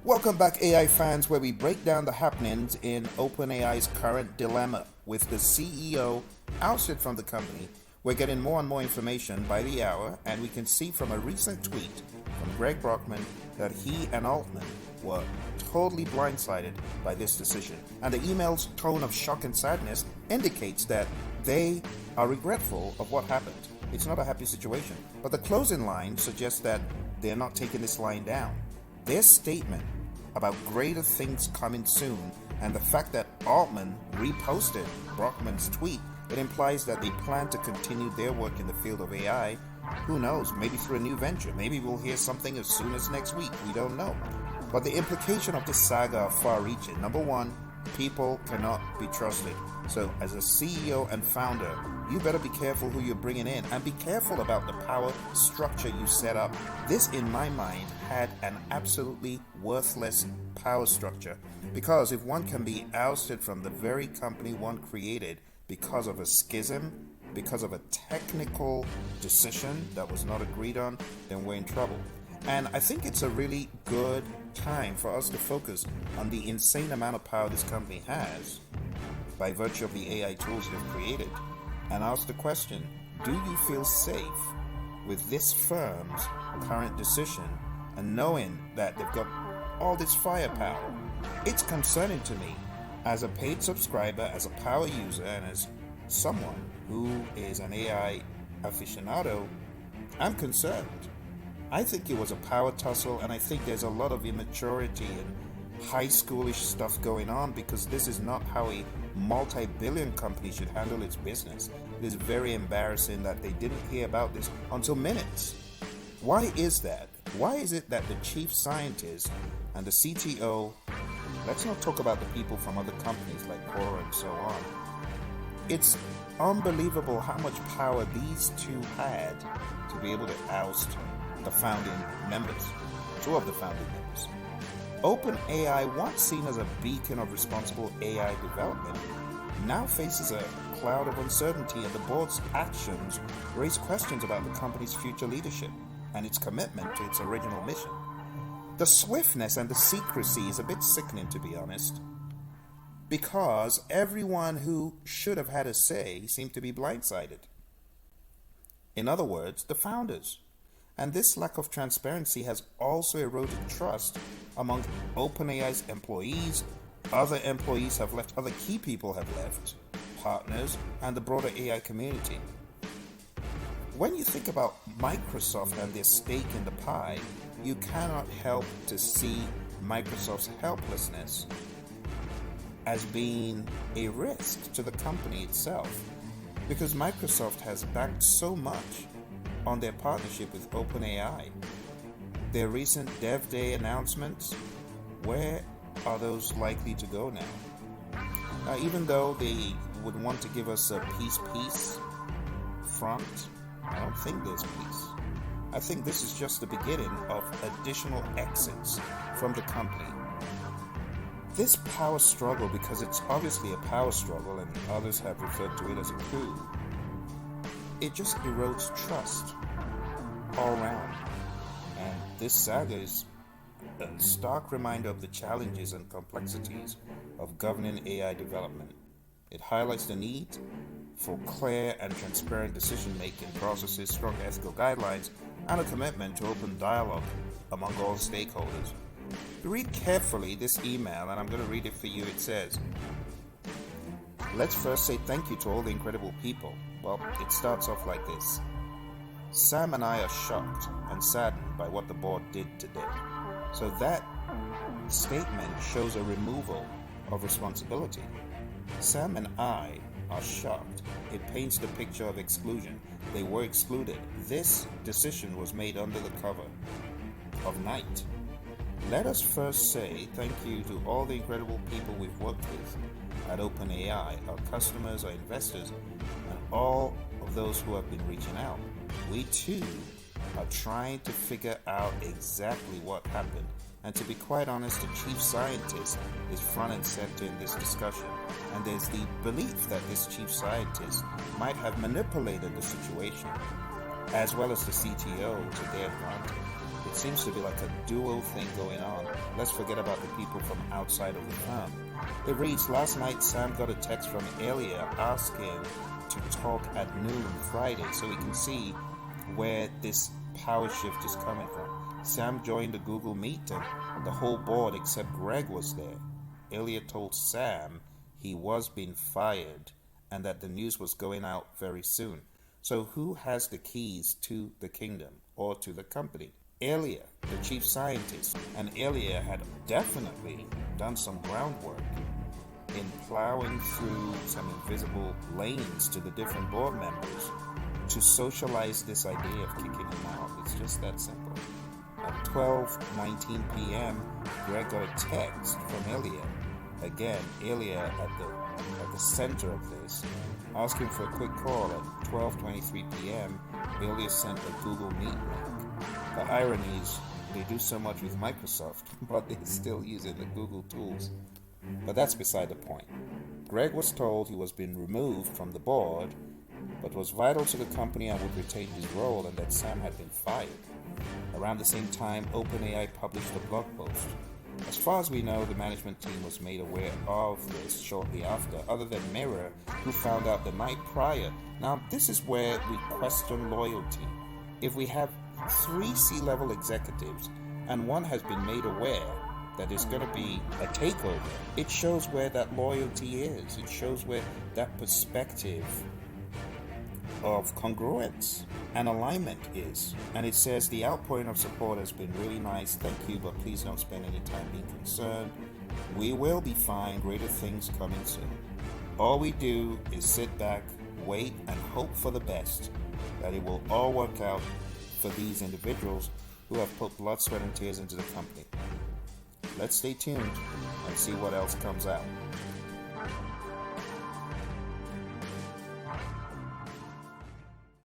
Welcome back, AI fans, where we break down the happenings in OpenAI's current dilemma. With the CEO ousted from the company, we're getting more and more information by the hour, and we can see from a recent tweet from Greg Brockman that he and Altman were totally blindsided by this decision. And the email's tone of shock and sadness indicates that they are regretful of what happened. It's not a happy situation, but the closing line suggests that they're not taking this line down. Their statement about greater things coming soon and the fact that Altman reposted Brockman's tweet, it implies that they plan to continue their work in the field of AI. Who knows, maybe through a new venture. Maybe we'll hear something as soon as next week. We don't know. But the implication of this saga are far-reaching. Number one, people cannot be trusted. So as a CEO and founder, you better be careful who you're bringing in and be careful about the power structure you set up. This, in my mind, had an absolutely worthless power structure, because if one can be ousted from the very company one created because of a schism, because of a technical decision that was not agreed on, then we're in trouble. And I think it's a really good time for us to focus on the insane amount of power this company has by virtue of the AI tools they've created, and ask the question, do you feel safe with this firm's current decision and knowing that they've got all this firepower? It's concerning to me as a paid subscriber, as a power user, and as someone who is an AI aficionado. I'm concerned. I think it was a power tussle, and I think there's a lot of immaturity and high schoolish stuff going on, because this is not how a multi-billion company should handle its business. It is very embarrassing that they didn't hear about this until minutes. Why is that? Why is it that the chief scientist and the CTO, let's not talk about the people from other companies like Quora and so on, it's unbelievable how much power these two had to be able to oust the founding members, two of the founding members. OpenAI, once seen as a beacon of responsible AI development, now faces a cloud of uncertainty, and the board's actions raise questions about the company's future leadership and its commitment to its original mission. The swiftness and the secrecy is a bit sickening, to be honest, because everyone who should have had a say seemed to be blindsided. In other words, the founders. And this lack of transparency has also eroded trust among OpenAI's employees. Other employees have left, other key people have left, partners, and the broader AI community. When you think about Microsoft and their stake in the pie, you cannot help to see Microsoft's helplessness as being a risk to the company itself, because Microsoft has banked so much on their partnership with OpenAI. Their recent Dev Day announcements, where are those likely to go now? Now, even though they would want to give us a peace front, I don't think there's peace. I think this is just the beginning of additional exits from the company. This power struggle, because it's obviously a power struggle and others have referred to it as a coup, it just erodes trust all around. And this saga is a stark reminder of the challenges and complexities of governing AI development. It highlights the need for clear and transparent decision-making processes, strong ethical guidelines, and a commitment to open dialogue among all stakeholders. Read carefully this email, and I'm going to read it for you. It says, let's first say thank you to all the incredible people. Well, it starts off like this. Sam and I are shocked and saddened by what the board did today. So that statement shows a removal of responsibility. Sam and I are shocked. It paints the picture of exclusion. They were excluded. This decision was made under the cover of night. Let us first say thank you to all the incredible people we've worked with at OpenAI, our customers, our investors, and all of those who have been reaching out. We too are trying to figure out exactly what happened. And to be quite honest, the chief scientist is front and center in this discussion. And there's the belief that this chief scientist might have manipulated the situation, as well as the CTO, to their advantage. Seems to be like a duo thing going on. Let's forget about the people from outside of the firm. It reads, last night Sam got a text from Elia asking to talk at noon Friday, so we can see where this power shift is coming from. Sam joined the Google Meet and the whole board except Greg was there. Elia told Sam he was being fired and that the news was going out very soon. So who has the keys to the kingdom or to the company? Elia, the chief scientist, and Elia had definitely done some groundwork in plowing through some invisible lanes to the different board members to socialize this idea of kicking him out. It's just that simple. At 12:19 p.m., Greg got a text from Elia. Again, Elia at the center of this, asking for a quick call. At 12:23 p.m., Elia sent a Google Meet link. The irony is they do so much with Microsoft, but they're still using the Google tools. But that's beside the point. Greg was told he was being removed from the board, but was vital to the company and would retain his role, and that Sam had been fired. Around the same time, OpenAI published a blog post. As far as we know, the management team was made aware of this shortly after, other than Mirror, who found out the night prior. Now, this is where we question loyalty. If we have 3 C-level executives and one has been made aware that there's going to be a takeover, it shows where that loyalty is. It shows where that perspective of congruence and alignment is. And it says the outpouring of support has been really nice. Thank you, but please don't spend any time being concerned. We will be fine. Greater things coming soon. All we do is sit back, wait, and hope for the best, that it will all work out for these individuals who have put blood, sweat, and tears into the company. Let's stay tuned and see what else comes out.